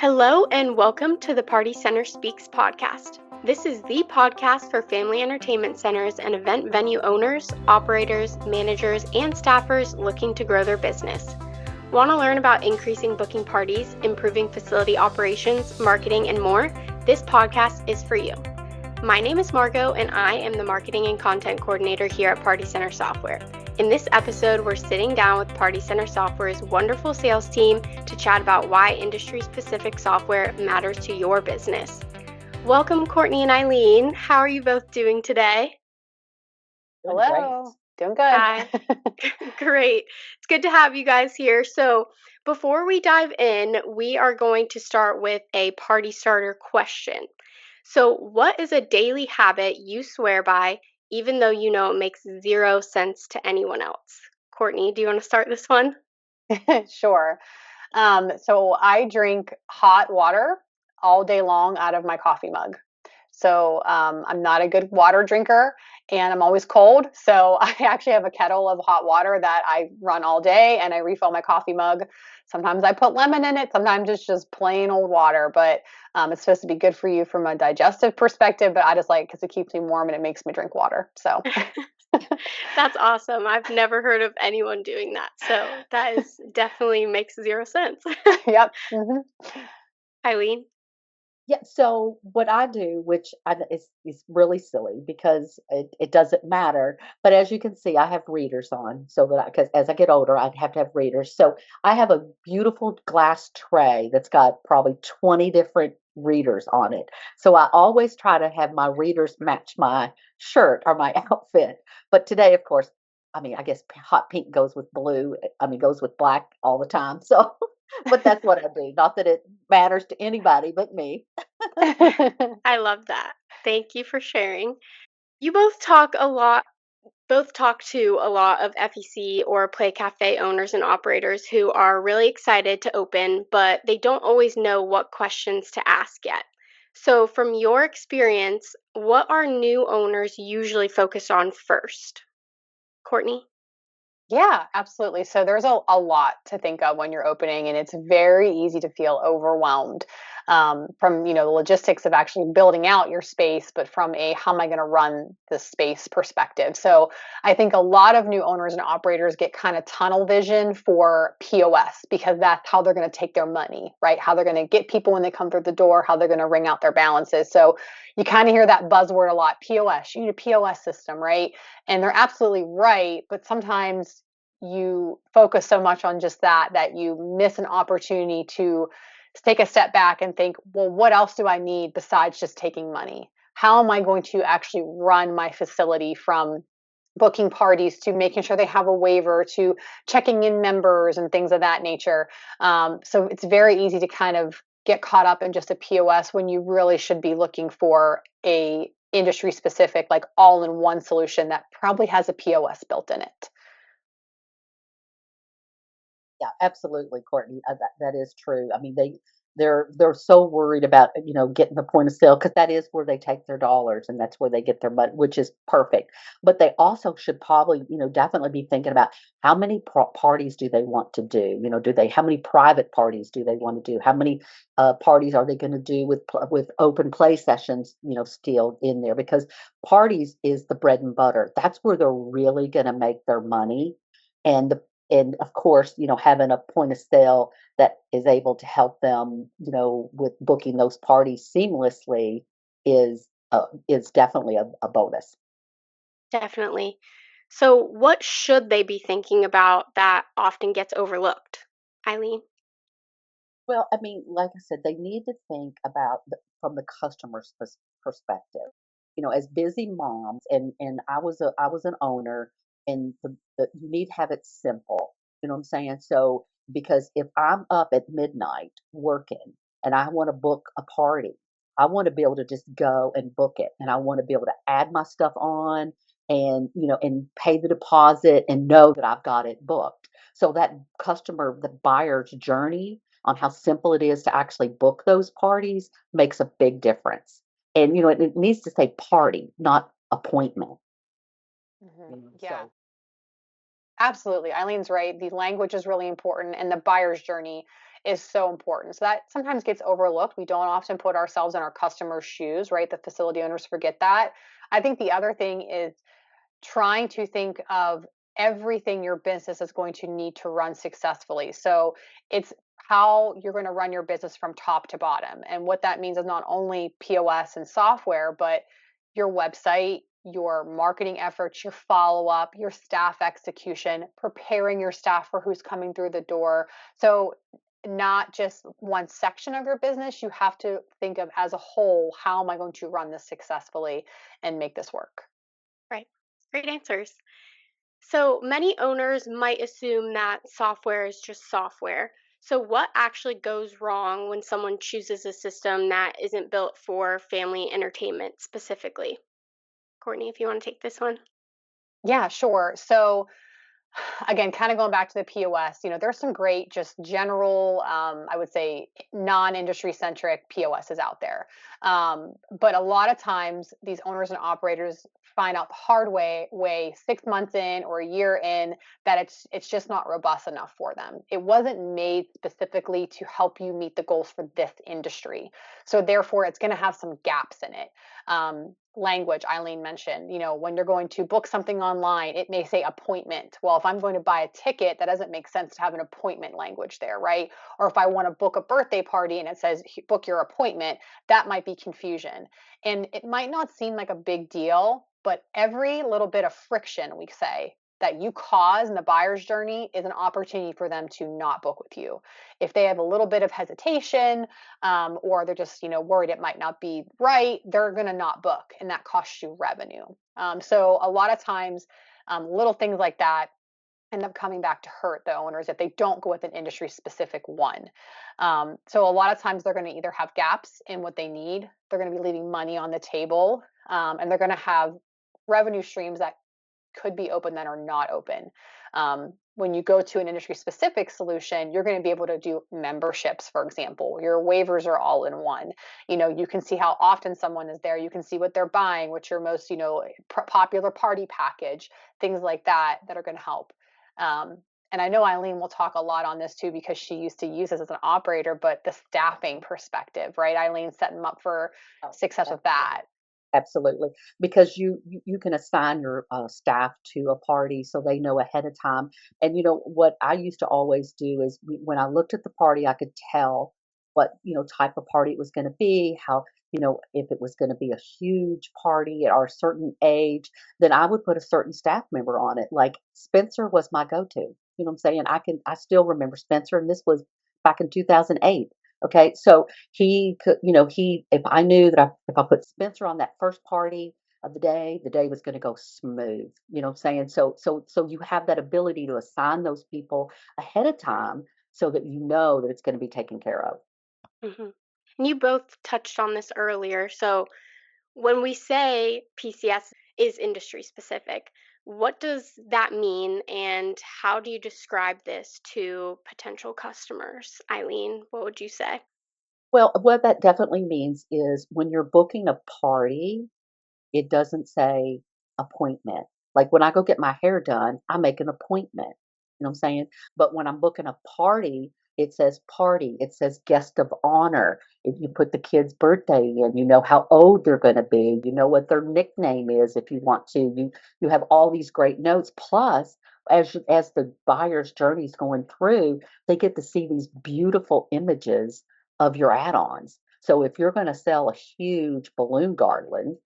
Hello and welcome to the Party Center Speaks podcast. This is the podcast for family entertainment centers and event venue owners, operators, managers, and staffers looking to grow their business. Want to learn about increasing booking parties, improving facility operations, marketing, and more? This podcast is for you. My name is Margaux and I am the marketing and content coordinator here at Party Center Software. In this episode, we're sitting down with Party Center Software's wonderful sales team to chat about why industry-specific software matters to your business. Welcome, Courtney and Eileen. How are you both doing today? Hello. Doing good. Hi. Great. It's good to have you guys here. So before we dive in, we are going to start with a party starter question. So what is a daily habit you swear by, even though you know it makes zero sense to anyone else? Courtney, do you want to start this one? Sure. So I drink hot water all day long out of my coffee mug. So I'm not a good water drinker and I'm always cold. So I actually have a kettle of hot water that I run all day and I refill my coffee mug. Sometimes I put lemon in it. Sometimes it's just plain old water, but it's supposed to be good for you from a digestive perspective. But I just like because it keeps me warm and it makes me drink water. So That's awesome. I've never heard of anyone doing that. So that is definitely makes zero sense. yep. Eileen? Yeah, so what I do, is really silly because it doesn't matter. But as you can see, I have readers on so that because as I get older, I'd have to have readers. So I have a beautiful glass tray that's got probably 20 different readers on it. So I always try to have my readers match my shirt or my outfit. But today, of course, I mean, I guess hot pink goes with blue. I mean, goes with black all the time. So, but that's what I do. Not that it matters to anybody but me. I love that. Thank you for sharing. You both talk to a lot of FEC or Play Cafe owners and operators who are really excited to open, but they don't always know what questions to ask yet. So, from your experience, what are new owners usually focused on first? Courtney? Yeah, absolutely. So there's a lot to think of when you're opening, and it's very easy to feel overwhelmed from the logistics of actually building out your space, but from a how am I going to run the space perspective. So I think a lot of new owners and operators get kind of tunnel vision for POS because that's how they're going to take their money, right? How they're going to get people when they come through the door, how they're going to ring out their balances. So you kind of hear that buzzword a lot, POS. You need a POS system, right? And they're absolutely right, but sometimes you focus so much on just that you miss an opportunity to take a step back and think, well, what else do I need besides just taking money? How am I going to actually run my facility from booking parties to making sure they have a waiver to checking in members and things of that nature? So it's very easy to kind of get caught up in just a POS when you really should be looking for a industry specific, like all-in-one solution that probably has a POS built in it. Yeah, absolutely, Courtney. That is true. I mean, they're so worried about getting the point of sale because that is where they take their dollars and that's where they get their money, which is perfect. But they also should probably definitely be thinking about how many parties do they want to do? How many private parties do they want to do? How many parties are they going to do with open play sessions? Still in there because parties is the bread and butter. That's where they're really going to make their money. And of course, having a point of sale that is able to help them, with booking those parties seamlessly is definitely a bonus. Definitely. So, what should they be thinking about that often gets overlooked? Eileen? Well, I mean, like I said, they need to think about from the customer's perspective. As busy moms, and I was an owner, and you need to have it simple. You know what I'm saying? So because if I'm up at midnight working and I want to book a party, I want to be able to just go and book it, and I want to be able to add my stuff on and pay the deposit and know that I've got it booked. So that the buyer's journey on how simple it is to actually book those parties makes a big difference. And it needs to say party, not appointment. Yeah. So Absolutely. Eileen's right. The language is really important and the buyer's journey. is so important. So that sometimes gets overlooked. We don't often put ourselves in our customers' shoes, right? The facility owners forget that. I think the other thing is trying to think of everything your business is going to need to run successfully. So it's how you're going to run your business from top to bottom. And what that means is not only POS and software, but your website, your marketing efforts, your follow up, your staff execution, preparing your staff for who's coming through the door. So not just one section of your business, you have to think of as a whole, how am I going to run this successfully and make this work? Right. Great answers. So many owners might assume that software is just software. So, what actually goes wrong when someone chooses a system that isn't built for family entertainment specifically? Courtney, if you want to take this one. Yeah, sure. So again, kind of going back to the POS, there's some great, just general, I would say, non-industry centric POSs out there. But a lot of times, these owners and operators find out the hard way 6 months in or a year in that it's just not robust enough for them. It wasn't made specifically to help you meet the goals for this industry, so therefore, it's going to have some gaps in it. Language, Eileen mentioned, when you're going to book something online, it may say appointment. Well, if I'm going to buy a ticket, that doesn't make sense to have an appointment language there, right? Or if I want to book a birthday party and it says book your appointment, that might be confusion. And it might not seem like a big deal, but every little bit of friction, we say, that you cause in the buyer's journey is an opportunity for them to not book with you. If they have a little bit of hesitation, or they're just worried it might not be right, they're going to not book, and that costs you revenue. So a lot of times, little things like that end up coming back to hurt the owners if they don't go with an industry specific one. So a lot of times they're going to either have gaps in what they need, they're going to be leaving money on the table, and they're going to have revenue streams that could be open that are not open. When you go to an industry specific solution, you're going to be able to do memberships, for example. Your waivers are all in one. You can see how often someone is there. You can see what they're buying, what's your most, popular party package, things like that that are going to help. And I know Eileen will talk a lot on this too, because she used to use this as an operator, but the staffing perspective, right? Eileen setting them up for success with that. Absolutely, because you can assign your staff to a party so they know ahead of time. And what I used to always do is when I looked at the party, I could tell what type of party it was going to be, how if it was going to be a huge party at our certain age, then I would put a certain staff member on it. Like Spencer was my go-to. You know what I'm saying? I still remember Spencer, and this was back in 2008. Okay, so he could, if I knew that if I put Spencer on that first party of the day was going to go smooth. You know what I'm saying? So you have that ability to assign those people ahead of time so that you know that it's going to be taken care of. Hmm. And you both touched on this earlier. So, when we say PCS is industry specific, what does that mean and how do you describe this to potential customers? Eileen, what would you say? Well, what that definitely means is when you're booking a party, it doesn't say appointment. Like when I go get my hair done, I make an appointment. You know what I'm saying? But when I'm booking a party, it says party. It says guest of honor. If you put the kid's birthday in, you know how old they're going to be. You know what their nickname is if you want to. You have all these great notes. Plus, as the buyer's journey is going through, they get to see these beautiful images of your add-ons. So if you're going to sell a huge balloon garland,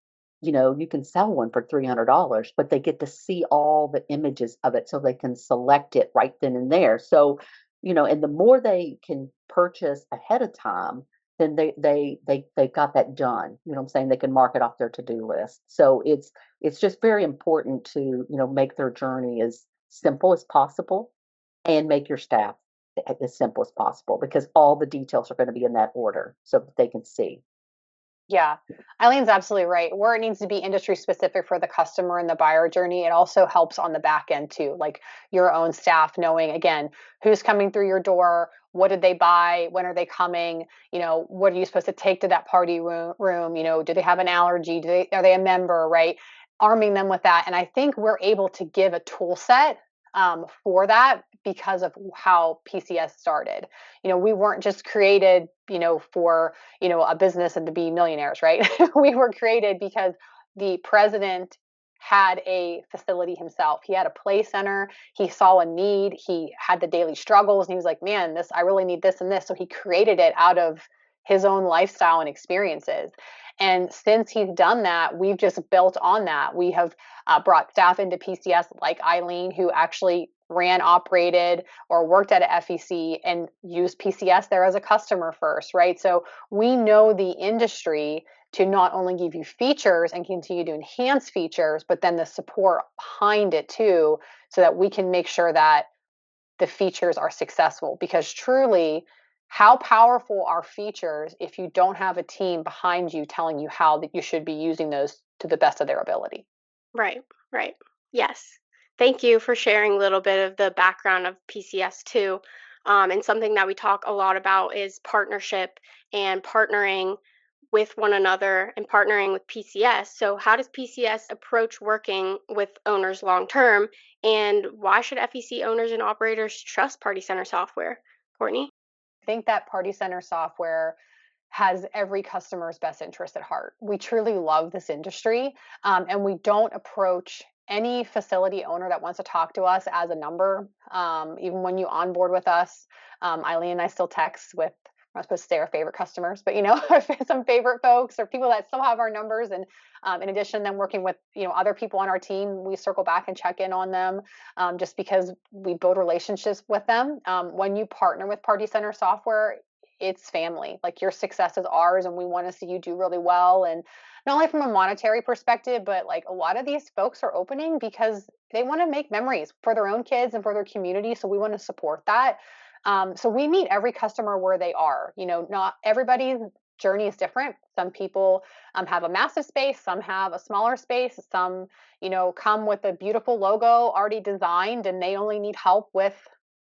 you can sell one for $300, but they get to see all the images of it so they can select it right then and there. So, and the more they can purchase ahead of time, then they've got that done. You know what I'm saying? They can mark it off their to-do list. So it's just very important to, make their journey as simple as possible and make your staff as simple as possible because all the details are going to be in that order so that they can see. Yeah, Eileen's absolutely right. Where it needs to be industry specific for the customer and the buyer journey, it also helps on the back end too, like your own staff knowing again who's coming through your door, what did they buy, when are they coming, what are you supposed to take to that party room, do they have an allergy, are they a member, right? Arming them with that, and I think we're able to give a tool set for that because of how PCS started. We weren't just created, for, a business and to be millionaires, right? We were created because the president had a facility himself. He had a play center. He saw a need. He had the daily struggles, and he was like, man, I really need this and this. So he created it out of his own lifestyle and experiences. And since he's done that, we've just built on that. We have brought staff into PCS like Eileen, who actually ran, operated, or worked at a FEC and used PCS there as a customer first, right? So we know the industry to not only give you features and continue to enhance features, but then the support behind it too, so that we can make sure that the features are successful. Because truly, how powerful are features if you don't have a team behind you telling you how that you should be using those to the best of their ability? Right, right. Yes. Thank you for sharing a little bit of the background of PCS too. And something that we talk a lot about is partnership and partnering with one another and partnering with PCS. So, how does PCS approach working with owners long term? And why should FEC owners and operators trust Party Center software? Courtney? I think that Party Center software has every customer's best interest at heart. We truly love this industry, and we don't approach any facility owner that wants to talk to us as a number. Even when you onboard with us, Eileen and I still text with, I'm not supposed to say our favorite customers, but some favorite folks or people that still have our numbers. And in addition, then working with other people on our team, we circle back and check in on them, just because we build relationships with them. When you partner with Party Center software, it's family. Like, your success is ours, and we want to see you do really well. And not only from a monetary perspective, but like, a lot of these folks are opening because they want to make memories for their own kids and for their community. So we want to support that. So we meet every customer where they are. Not everybody's journey is different. Some people have a massive space, some have a smaller space, some come with a beautiful logo already designed and they only need help with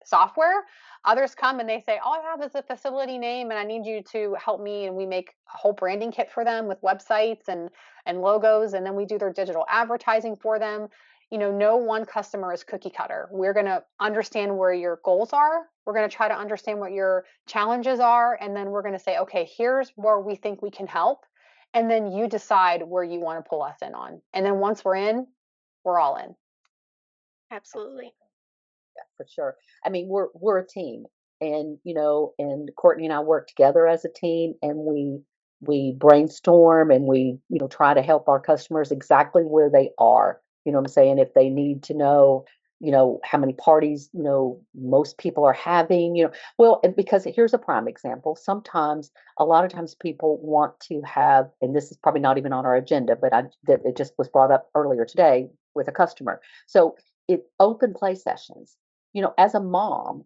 software. Others come and they say, all I have is a facility name and I need you to help me. And we make a whole branding kit for them with websites and logos. And then we do their digital advertising for them. No one customer is cookie cutter. We're going to understand where your goals are. We're going to try to understand what your challenges are. And then we're going to say, okay, here's where we think we can help. And then you decide where you want to pull us in on. And then once we're in, we're all in. Absolutely. Yeah, for sure. I mean, we're a team, and and Courtney and I work together as a team, and we brainstorm and we try to help our customers exactly where they are. You know what I'm saying? If they need to know, how many parties, most people are having, well, and because here's a prime example. Sometimes, a lot of times people want to have, and this is probably not even on our agenda, but that it just was brought up earlier today with a customer. So open play sessions. As a mom,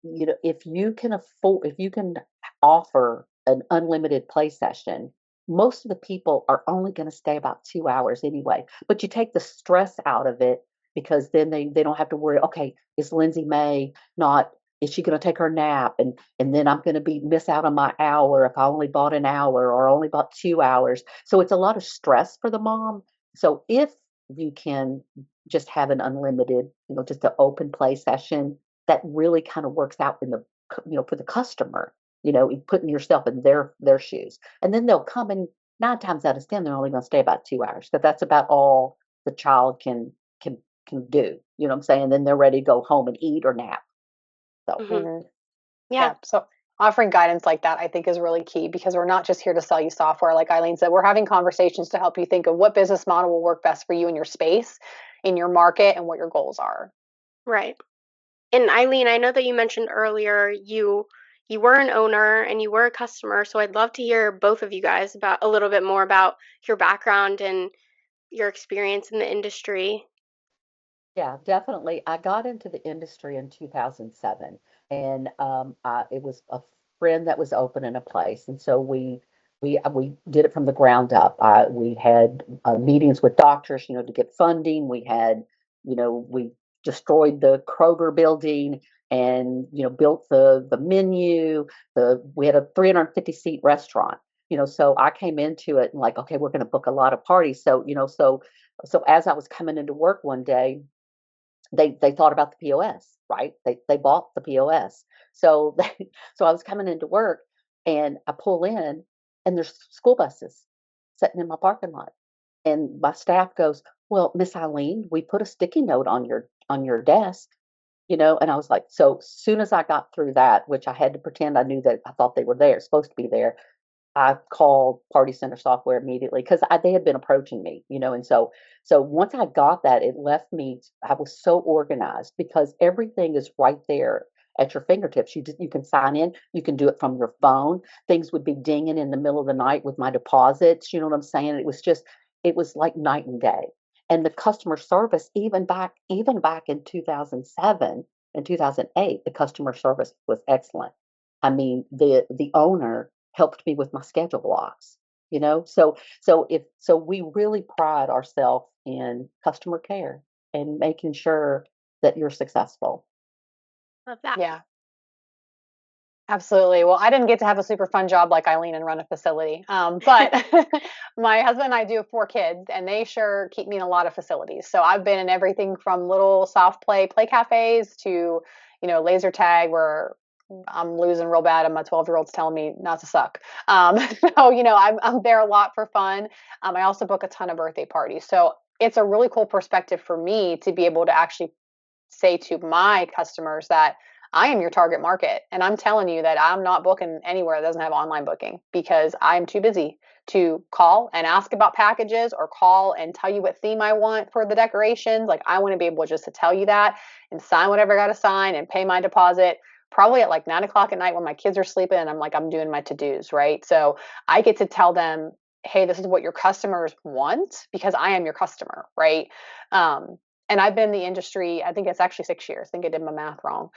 if you can offer an unlimited play session, most of the people are only going to stay about 2 hours anyway. But you take the stress out of it, because then they don't have to worry, okay, is Lindsay May not, is she going to take her nap? And then I'm going to miss out on my hour if I only bought an hour or only bought 2 hours. So it's a lot of stress for the mom. So if you can just have an unlimited, just an open play session, that really kind of works out in the, for the customer, putting yourself in their shoes. And then they'll come, and 9 times out of 10, they're only going to stay about 2 hours, because that's about all the child can do. You know what I'm saying? Then they're ready to go home and eat or nap. So Mm-hmm. Yeah. So offering guidance like that, I think, is really key, because we're not just here to sell you software. Like Eileen said, we're having conversations to help you think of what business model will work best for you in your space, in your market, and what your goals are. Right. And Eileen, I know that you mentioned earlier you were an owner and you were a customer, so I'd love to hear both of you guys about a little bit more about your background and your experience in the industry. yeah, definitely. I got into the industry in 2007, and it was a friend that was opening a place, and so we did it from the ground up. We had meetings with doctors, to get funding. We destroyed the Kroger building and built the menu. We had a 350 seat restaurant. So I came into it and like, okay, we're going to book a lot of parties. So as I was coming into work one day, they thought about the POS, right? They bought the POS. So so I was coming into work and I pull in and there's school buses sitting in my parking lot. And my staff goes, "Well, Miss Eileen, we put a sticky note on your desk, and I was like, so soon as I got through that, which I had to pretend I knew that I thought they were there, supposed to be there, I called Party Center Software immediately because they had been approaching me, and so once I got that, it left me. I was so organized because everything is right there at your fingertips. You can sign in, you can do it from your phone. Things would be dinging in the middle of the night with my deposits. You know what I'm saying? It was like night and day. And the customer service, even back in 2007 and 2008, the customer service was excellent. I mean, the owner helped me with my schedule blocks, so we really pride ourselves in customer care and making sure that you're successful. Love that. Yeah, absolutely. Well, I didn't get to have a super fun job like Eileen and run a facility. But my husband and I do have 4 kids, and they sure keep me in a lot of facilities. So I've been in everything from little soft play cafes to, laser tag where I'm losing real bad and my 12-year-old's telling me not to suck. So, I'm there a lot for fun. I also book a ton of birthday parties. So it's a really cool perspective for me to be able to actually say to my customers that I am your target market. And I'm telling you that I'm not booking anywhere that doesn't have online booking because I'm too busy to call and ask about packages or call and tell you what theme I want for the decorations. Like, I want to be able just to tell you that and sign whatever I got to sign and pay my deposit probably at like 9 o'clock at night when my kids are sleeping and I'm doing my to-dos, right? So I get to tell them, hey, this is what your customers want because I am your customer, right? Um, and I've been in the industry, I think it's actually 6 years. I think I did my math wrong.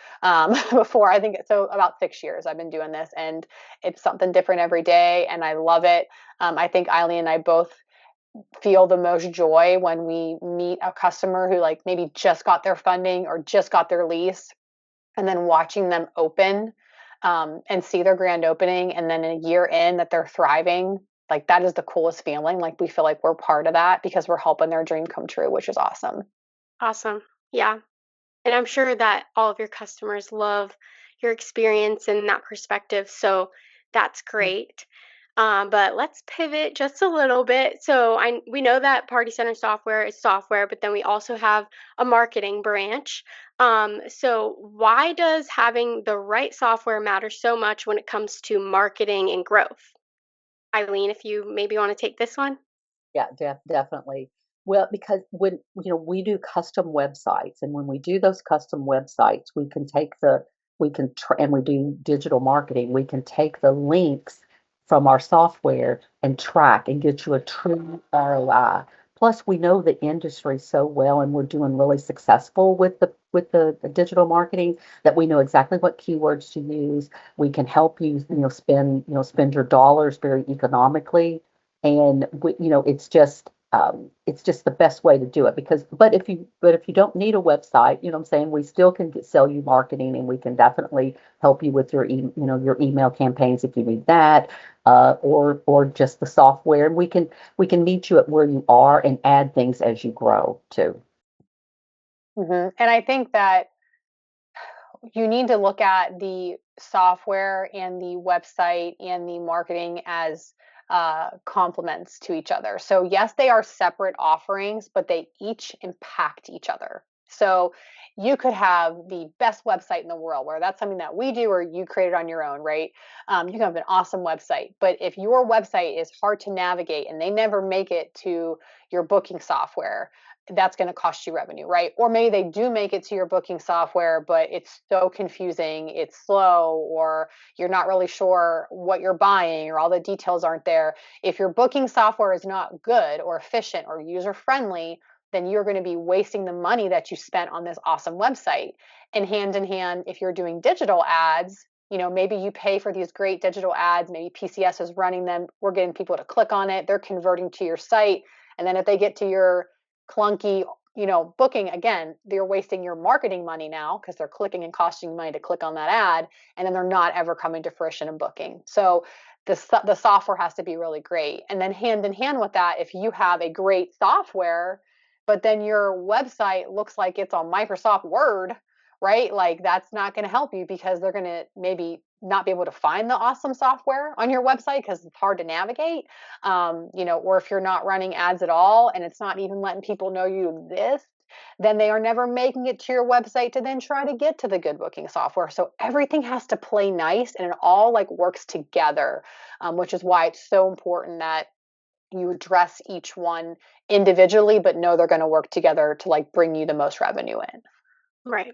Before, I think so about 6 years I've been doing this, and it's something different every day, and I love it. I think Eileen and I both feel the most joy when we meet a customer who like maybe just got their funding or just got their lease, and then watching them open and see their grand opening, and then a year in that they're thriving. Like, that is the coolest feeling. Like, we feel like we're part of that because we're helping their dream come true, which is awesome. Awesome. Yeah. And I'm sure that all of your customers love your experience and that perspective. So that's great. But let's pivot just a little bit. So we know that Party Center software is software, but then we also have a marketing branch. So why does having the right software matter so much when it comes to marketing and growth? Eileen, if you maybe want to take this one. Yeah, definitely. Well, because when we do custom websites, and when we do those custom websites, and we do digital marketing, we can take the links from our software and track and get you a true ROI. Plus, we know the industry so well, and we're doing really successful with the digital marketing that we know exactly what keywords to use. We can help you, spend your dollars very economically, and it's just the best way to do it. Because but if you don't need a website, what I'm saying, we still can sell you marketing, and we can definitely help you with your email campaigns if you need that, or just the software. And we can meet you at where you are and add things as you grow too. And I think that you need to look at the software and the website and the marketing as complements to each other. So, yes, they are separate offerings, but they each impact each other. So, you could have the best website in the world, where that's something that we do or you created on your own, right? You can have an awesome website, but if your website is hard to navigate and they never make it to your booking software, that's going to cost you revenue, right? Or maybe they do make it to your booking software, but it's so confusing, it's slow, or you're not really sure what you're buying, or all the details aren't there. If your booking software is not good or efficient or user friendly, then you're going to be wasting the money that you spent on this awesome website. And hand in hand, if you're doing digital ads, maybe you pay for these great digital ads, maybe PCS is running them, we're getting people to click on it, they're converting to your site. And then if they get to your clunky, booking, again, they're wasting your marketing money now because they're clicking and costing you money to click on that ad, and then they're not ever coming to fruition and booking. So the software has to be really great. And then hand in hand with that, if you have a great software but then your website looks like it's on Microsoft Word, right? Like that's not going to help you because they're going to maybe not be able to find the awesome software on your website because it's hard to navigate. Or if you're not running ads at all and it's not even letting people know you exist, then they are never making it to your website to then try to get to the good booking software. So everything has to play nice and it all like works together, which is why it's so important that you address each one individually, but know they're going to work together to like bring you the most revenue in. Right.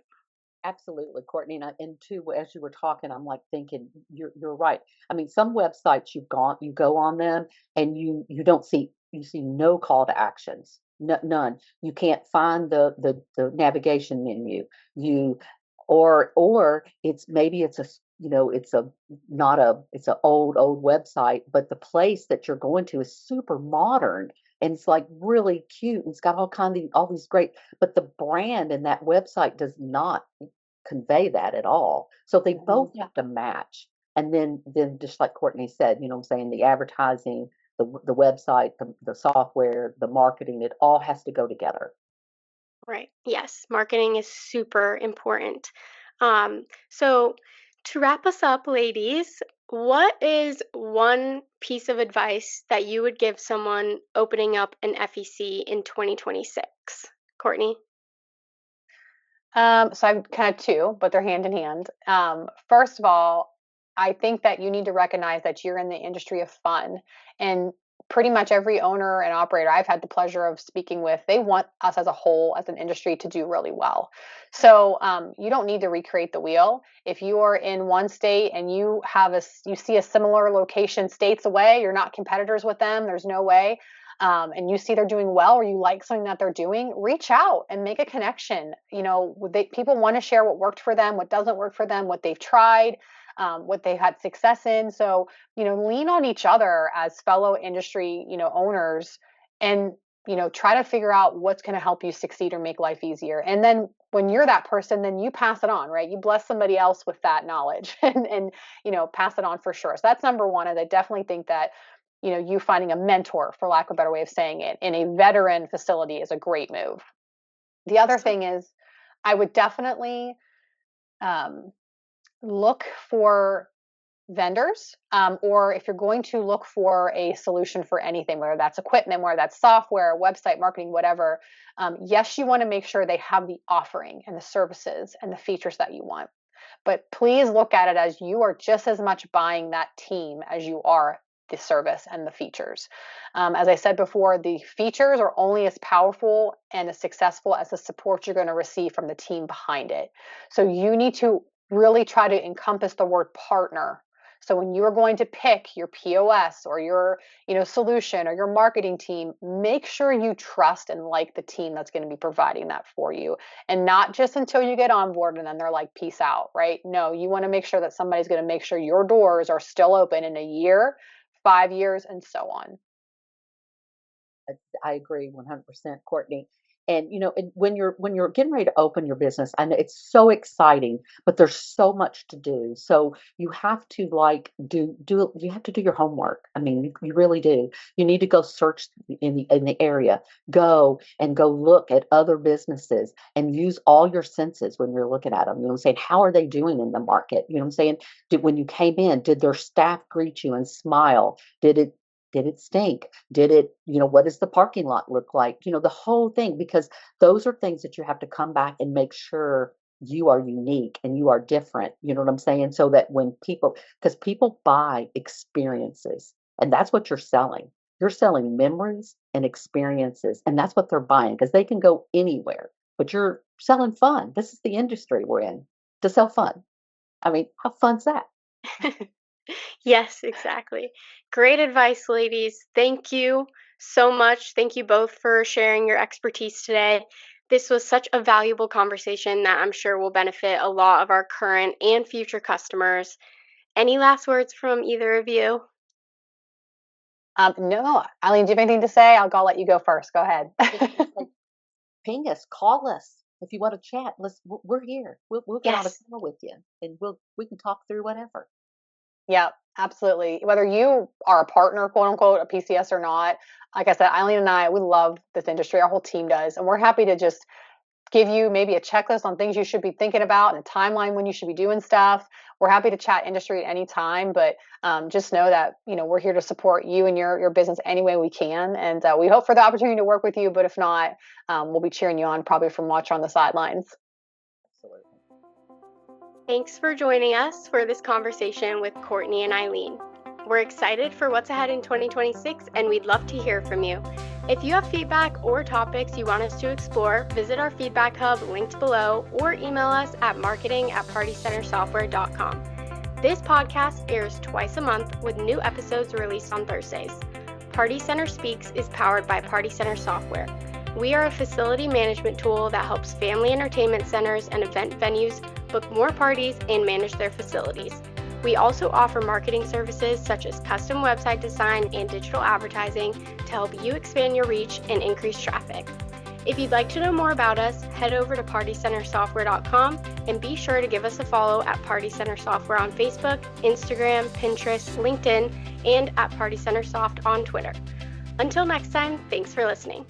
Absolutely, Courtney. And too, as you were talking, I'm like thinking you're right. I mean, some websites you go on them and you don't see you see no call to actions, none. You can't find the navigation menu. You or it's maybe it's a it's a not a it's a old website, but the place that you're going to is super modern and it's like really cute and it's got all these great, but the brand in that website does not convey that at all. So they both have to match. And then just like Courtney said, I'm saying the advertising, the website, the software, the marketing, it all has to go together. Right. Yes. Marketing is super important. So to wrap us up, ladies, what is one piece of advice that you would give someone opening up an FEC in 2026? Courtney? So I've kind of two, but they're hand in hand. First of all, I think that you need to recognize that you're in the industry of fun, and pretty much every owner and operator I've had the pleasure of speaking with, they want us as a whole, as an industry, to do really well. So you don't need to recreate the wheel. If you are in one state and you see a similar location states away, you're not competitors with them. There's no way. And you see they're doing well or you like something that they're doing, reach out and make a connection. People want to share what worked for them, what doesn't work for them, what they've tried, what they've had success in. So, lean on each other as fellow industry, owners and, try to figure out what's going to help you succeed or make life easier. And then when you're that person, then you pass it on, right? You bless somebody else with that knowledge and pass it on for sure. So that's number one. And I definitely think that you finding a mentor, for lack of a better way of saying it, in a veteran facility is a great move. The other thing is, I would definitely look for vendors, or if you're going to look for a solution for anything, whether that's equipment, whether that's software, website marketing, whatever. Yes, you want to make sure they have the offering and the services and the features that you want. But please look at it as you are just as much buying that team as you are the service and the features. As I said before, the features are only as powerful and as successful as the support you're going to receive from the team behind it. So you need to really try to encompass the word partner. So when you're going to pick your POS or your, solution or your marketing team, make sure you trust and like the team that's going to be providing that for you, and not just until you get on board and then they're like, peace out, right? No, you want to make sure that somebody's going to make sure your doors are still open in a year, 5 years, and so on. I agree 100%, Courtney. And when you're getting ready to open your business, I know it's so exciting, but there's so much to do. So you have to like do you have to do your homework. I mean, you really do. You need to go search in the area. Go look at other businesses and use all your senses when you're looking at them. I'm saying? How are they doing in the market? You know what I'm saying? When you came in, did their staff greet you and smile? Did it stink? What does the parking lot look like? The whole thing, because those are things that you have to come back and make sure you are unique and you are different. You know what I'm saying? So that because people buy experiences and that's what you're selling. You're selling memories and experiences, and that's what they're buying because they can go anywhere, but you're selling fun. This is the industry we're in, to sell fun. I mean, how fun's that? Yes, exactly. Great advice, ladies. Thank you so much. Thank you both for sharing your expertise today. This was such a valuable conversation that I'm sure will benefit a lot of our current and future customers. Any last words from either of you? No, Eileen, do you have anything to say? I'll let you go first. Go ahead. Ping us, call us if you want to chat. We're here. We'll get on a Yes. call with you, and we can talk through whatever. Yeah, absolutely. Whether you are a partner, quote unquote, a PCS or not, like I said, Eileen and I, we love this industry. Our whole team does. And we're happy to just give you maybe a checklist on things you should be thinking about and a timeline when you should be doing stuff. We're happy to chat industry at any time, but just know that, we're here to support you and your business any way we can. And we hope for the opportunity to work with you, but if not, we'll be cheering you on probably from watching on the sidelines. Absolutely. Thanks for joining us for this conversation with Courtney and Eileen. We're excited for what's ahead in 2026, and we'd love to hear from you. If you have feedback or topics you want us to explore, visit our feedback hub linked below or email us at marketing@partycentersoftware.com. This podcast airs twice a month with new episodes released on Thursdays. Party Center Speaks is powered by Party Center Software. We are a facility management tool that helps family entertainment centers and event venues book more parties and manage their facilities. We also offer marketing services such as custom website design and digital advertising to help you expand your reach and increase traffic. If you'd like to know more about us, head over to partycentersoftware.com and be sure to give us a follow at Party Center Software on Facebook, Instagram, Pinterest, LinkedIn, and at Party Center Soft on Twitter. Until next time, thanks for listening.